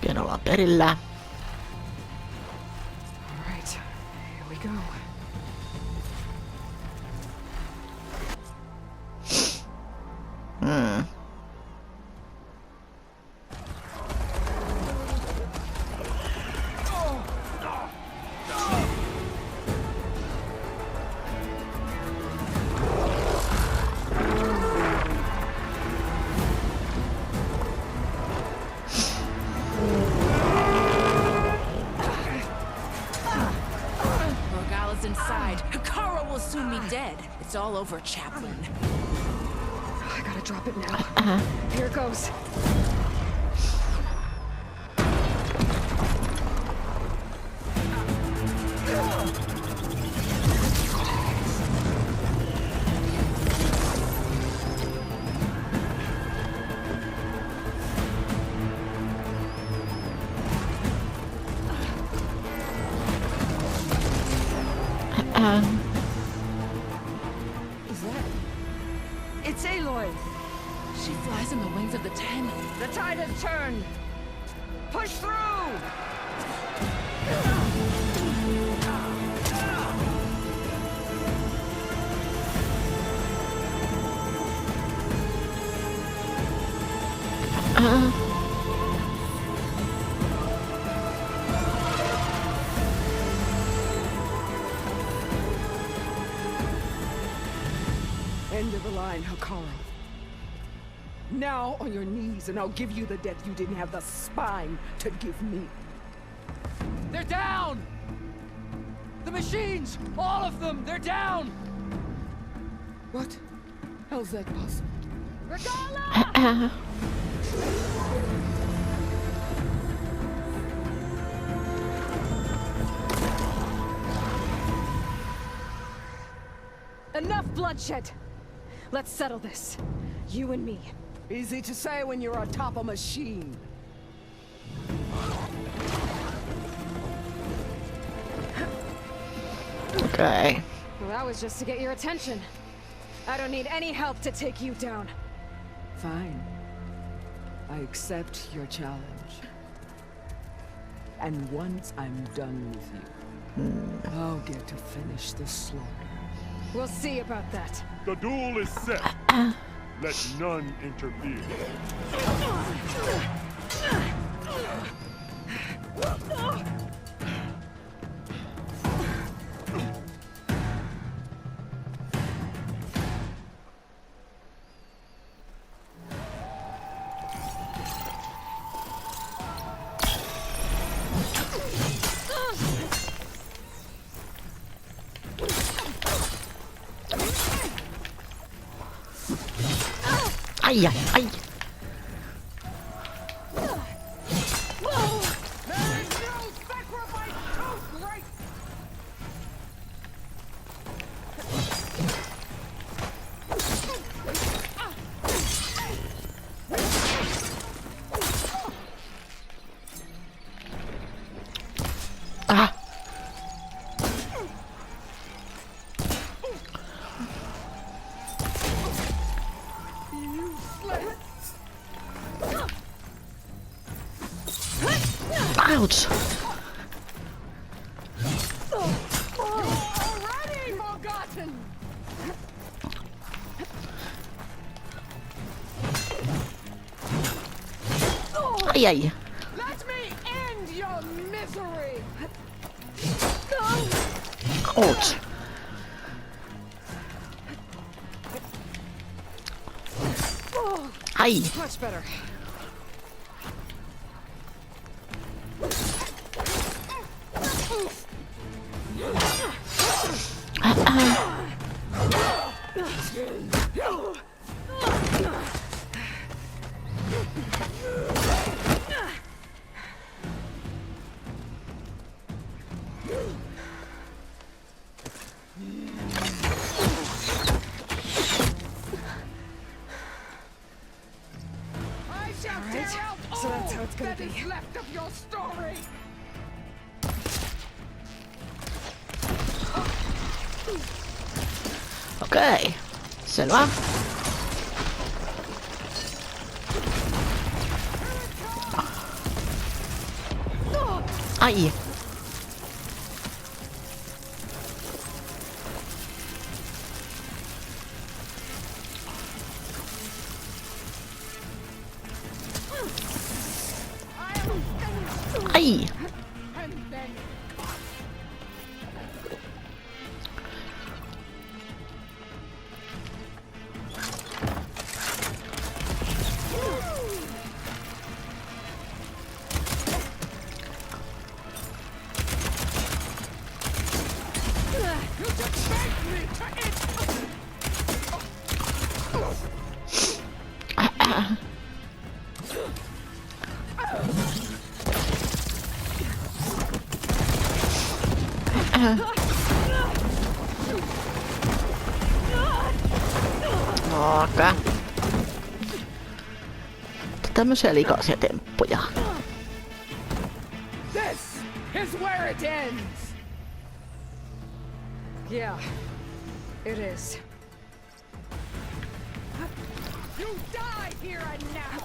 Pian ollaan perillä. All right, here we go. Regalla's inside. Hikara will soon be dead. It's all over, Chaplain. I gotta drop it now. Here it goes. Is that? It's Aloy. She flies on the wings of the Ten. The tide has turned. Push through. End of the line, Hikara. Now on your knees, and I'll give you the death you didn't have the spine to give me. They're down! The machines! All of them! They're down! What? How's that possible? Regalla! Enough bloodshed. Let's settle this. You and me. Easy to say when you're atop a machine. Okay. Well, that was just to get your attention. I don't need any help to take you down. Fine. I accept your challenge. And once I'm done with you, I'll get to finish the slaughter. We'll see about that. The duel is set. Let none interfere. Ai ai ai. Ah. Ouch. Already forgotten. Ai ai. Let me end your misery. Ouch. Ai. Much better. So that's how it's gonna be. Left of your story. Okei. Selvä. Ai. Ai. Okei. Tämmöisiä likaisia temppuja. This is where it ends. Yeah, it is. You die here and now.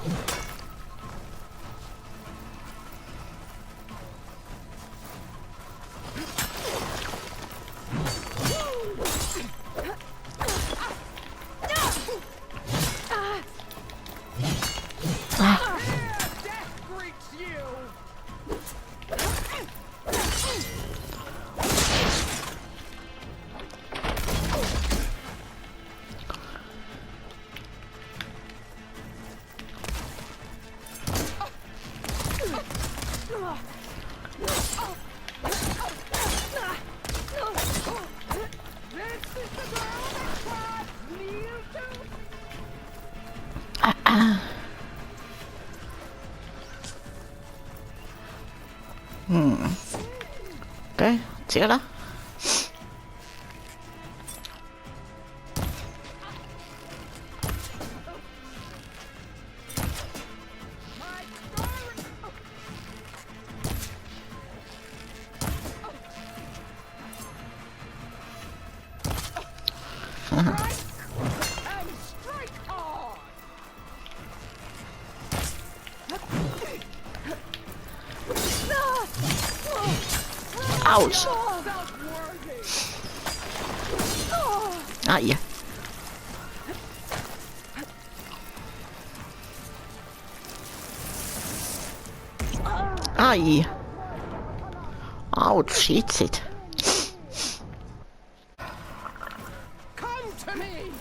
Okei, siellä. Ouch. Ai. Ai. Ouch, shitsit. Come to me.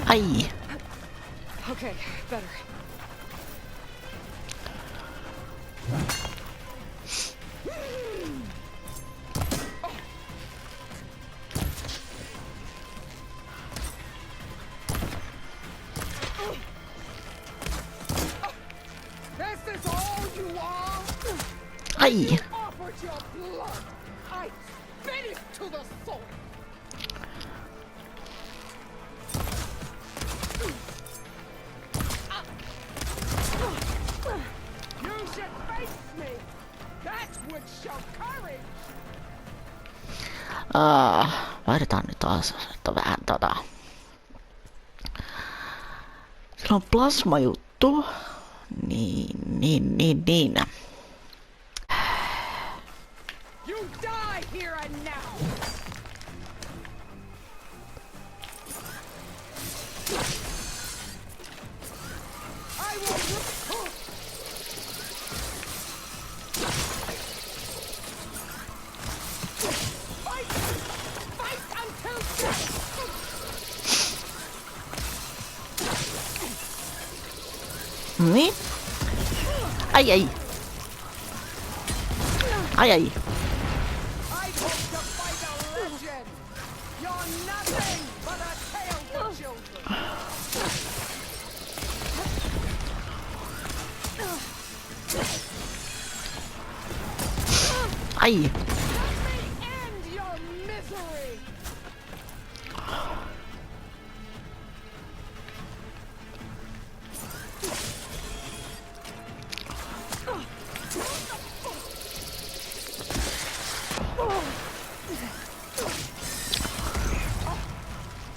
Ai. Okay, better. This is all you are? Ai. Offered your blood. I spit it to the soul. You should face me. That would show courage. Vaihdetaan nyt taas, että vähän Sillä on plasmajuttu. Niin. You die here and now. I will fight until death. Niin. Ai. I hope to fight a legend. You're nothing but a tale for children. Ai. Let me end your misery.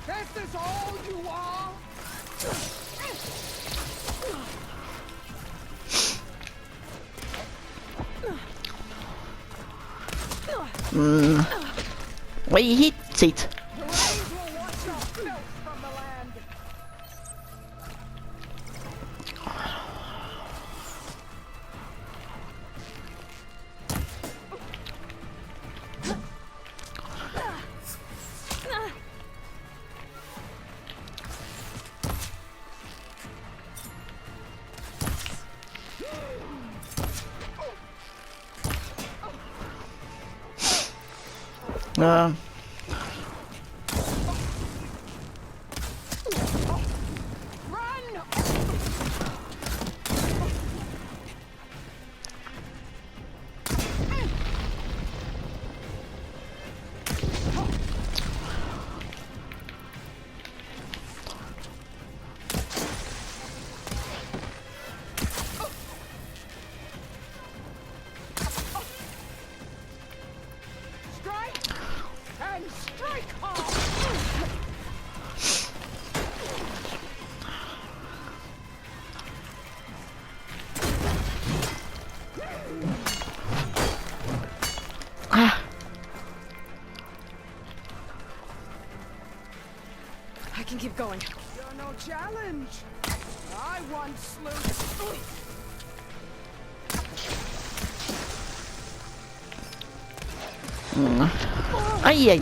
This is all you are? Voi hitsit. The rains will wash your filth from the land. I can keep going. You're no challenge. I once slew. Ai. Ai.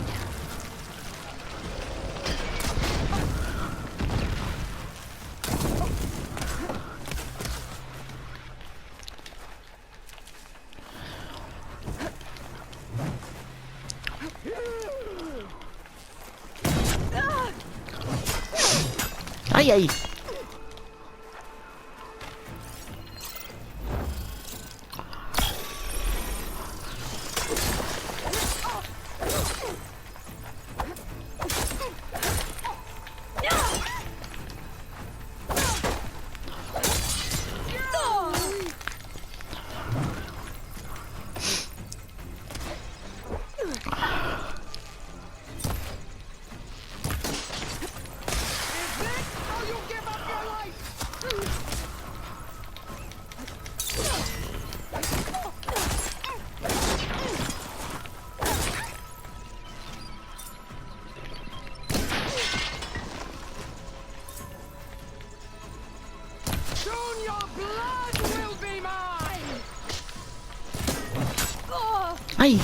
Ai.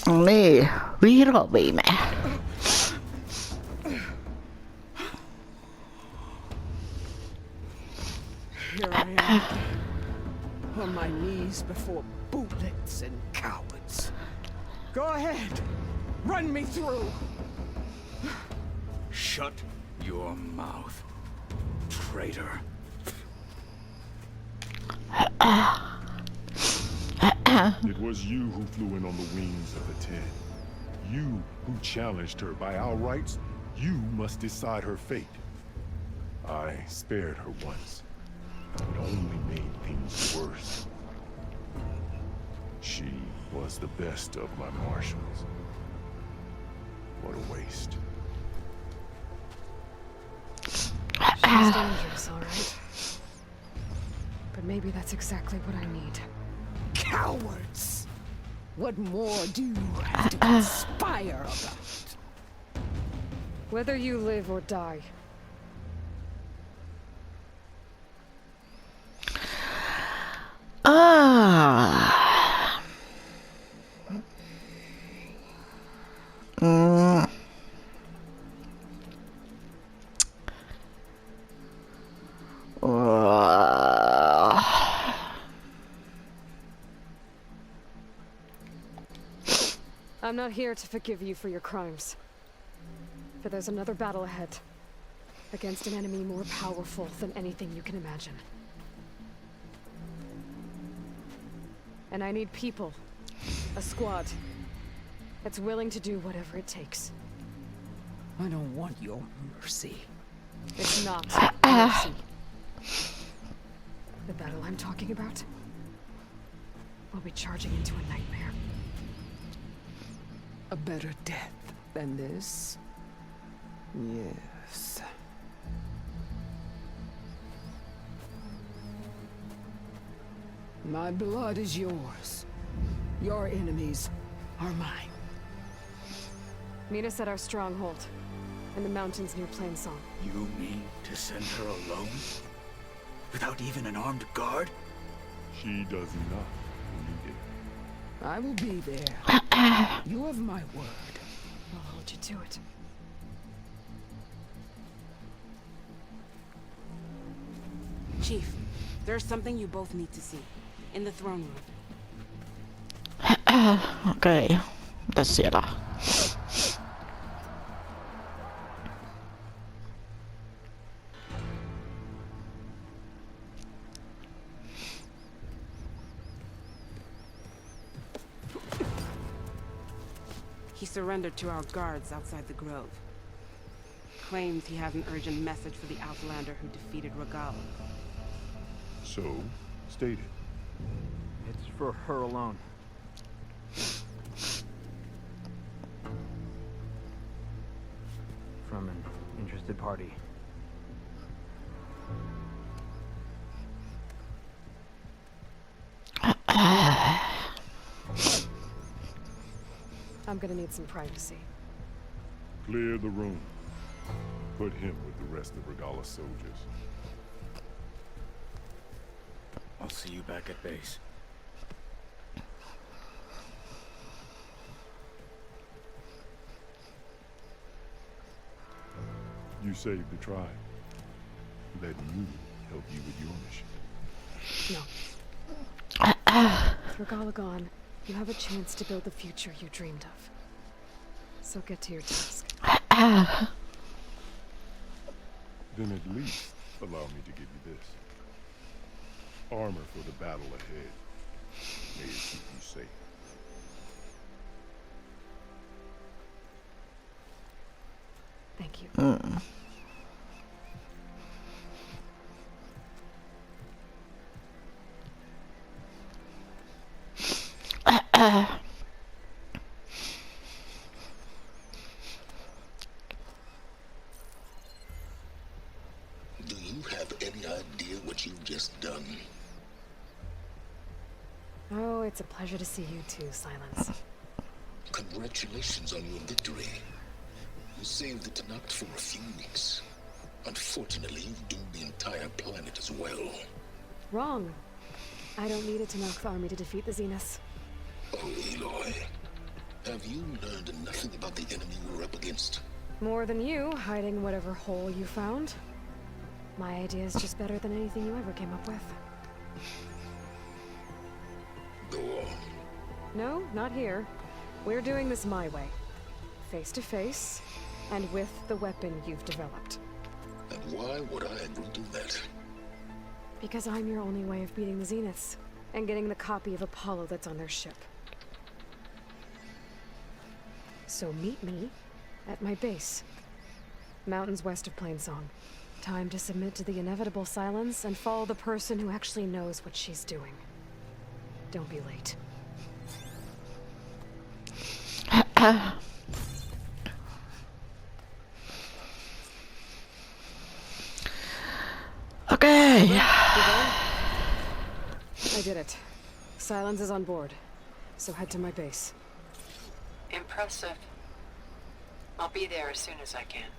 Niin, vihdoin viimein. Here I am, on my knees before bootlets and cowards. Go ahead, run me through. Shut your mouth, traitor. It was you who flew in on the wings of the 10. You who challenged her by our rights. You must decide her fate. I spared her once. It only made things worse. She was the best of my marshals. What a waste. She's dangerous, all right. But maybe that's exactly what I need. Cowards! What more do you have to conspire about? Whether you live or die. I'm not here to forgive you for your crimes. But there's another battle ahead. Against an enemy more powerful than anything you can imagine. And I need people. A squad. That's willing to do whatever it takes. I don't want your mercy. It's not mercy. The battle I'm talking about will be charging into a nightmare. A better death than this? Yes. My blood is yours. Your enemies are mine. Meet us at our stronghold, in the mountains near Plainsong. You mean to send her alone? Without even an armed guard? She does enough for me, dear. I will be there. You have my word. I'll hold you to it. Chief, there's something you both need to see. In the throne room. Okei. Mitäs siellä? He surrendered to our guards outside the grove. Claims he has an urgent message for the Outlander who defeated Regalla. So, state it. It's for her alone. From an interested party. I'm gonna need some privacy. Clear the room. Put him with the rest of Regalla's soldiers. I'll see you back at base. You saved the tribe. Let me help you with your mission. No. With Regalla gone, you have a chance to build the future you dreamed of. So get to your task. Then at least allow me to give you this. Armor for the battle ahead. May it keep you safe. Thank you. Do you have any idea what you've just done? Oh, it's a pleasure to see you too, Silence. Congratulations on your victory. You saved the Tanakh for a few weeks. Unfortunately, you've doomed the entire planet as well. Wrong. I don't need a Tanakh army to defeat the Zeniths. Oh, Eloy. Have you learned nothing about the enemy we're up against? More than you, hiding whatever hole you found. My idea is just better than anything you ever came up with. Go on. No, not here. We're doing this my way. Face to face, and with the weapon you've developed. And why would I agree to that? Because I'm your only way of beating the Zeniths, and getting the copy of Apollo that's on their ship. So meet me at my base. Mountains west of Plainsong. Time to submit to the inevitable silence and follow the person who actually knows what she's doing. Don't be late. Okay. I did it. Silence is on board. So head to my base. Impressive. I'll be there as soon as I can.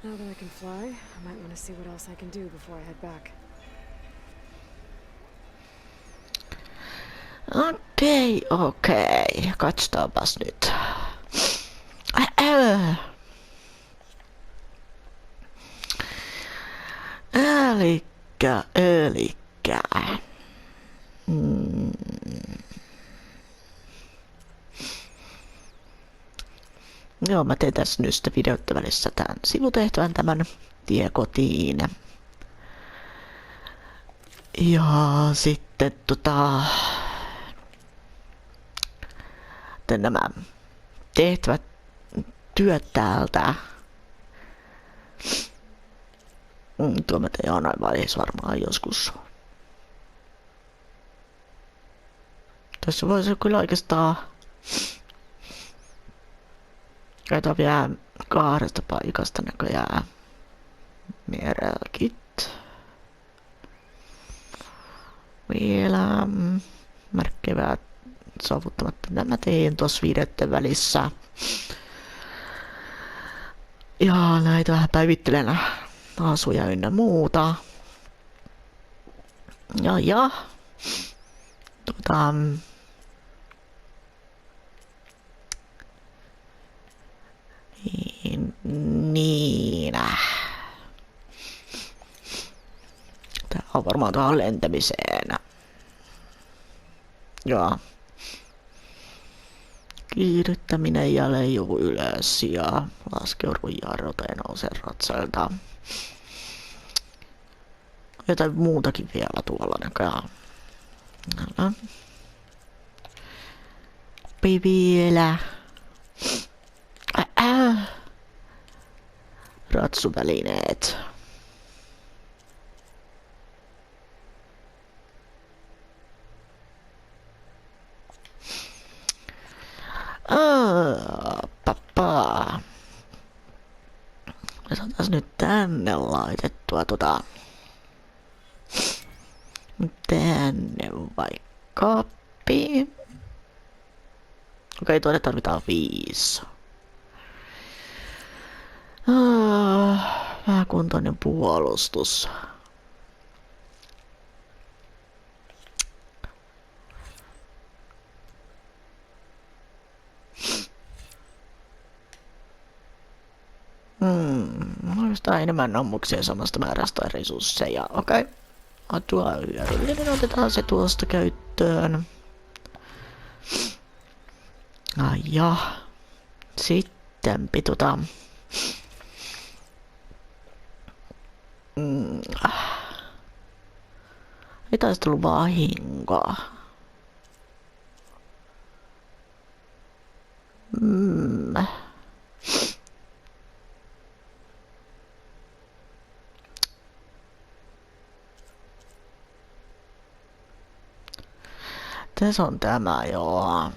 Now that I can fly, I might want to see what else I can do before I head back. Okei. Katsotaanpas nyt. Elikkä. Joo, mä teen tässä nyt sitä videotta välissä tämän sivutehtävän, tämän tie kotiin. Ja sitten nämä tehtävät työt täältä. Tuo mä teen aina vaiheessa varmaan joskus. Tässä voisi kyllä oikeastaan käytä vielä 2 paikasta näköjään. Merkit. Vielä märkkevät saavuttamatta. Nämä tein tuossa videoiden välissä. Ja näitä vähän päivittelen asuja ynnä muuta. Ja. Niin. Tää on varmaan tuohon lentämiseen. Joo. Kiihdyttäminen ja leijuu ylös ja laskeudu jarruta ja nouse ratsailta. Jotain muutakin vielä tuolla näköjään. Vielä. Ratsuvälineet. Pappa. Me saatais nyt tänne laitettua tänne vaikka kaappi. Okei, tuonne tarvitaan 5. Vähäkuntoinen puolustus. Oikeastaan enemmän ammuksia samasta määrästä resursseja. Okei. Tuo hyödyllinen, otetaan se tuosta käyttöön. Ja sitten ei taisi tullut vahinkoa. Tässä on tämä, joo.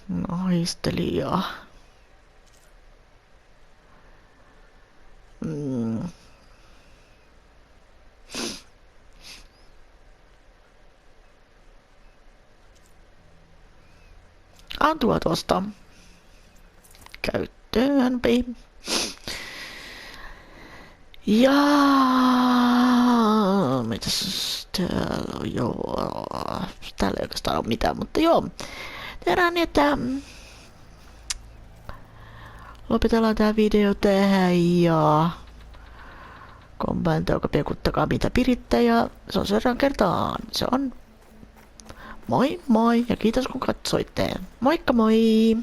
Naistelija. Antua tuosta käyttöönpi. Ja mitäs täällä on? Joo, täällä ei oikeastaan ole mitään, mutta joo. Tehdään niin, että lopetellaan tää video tähän ja kommentoikaa, pekuttakaa mitä piritte ja se on seuraavan kertaan. Se on moi moi ja kiitos kun katsoitte. Moikka moi!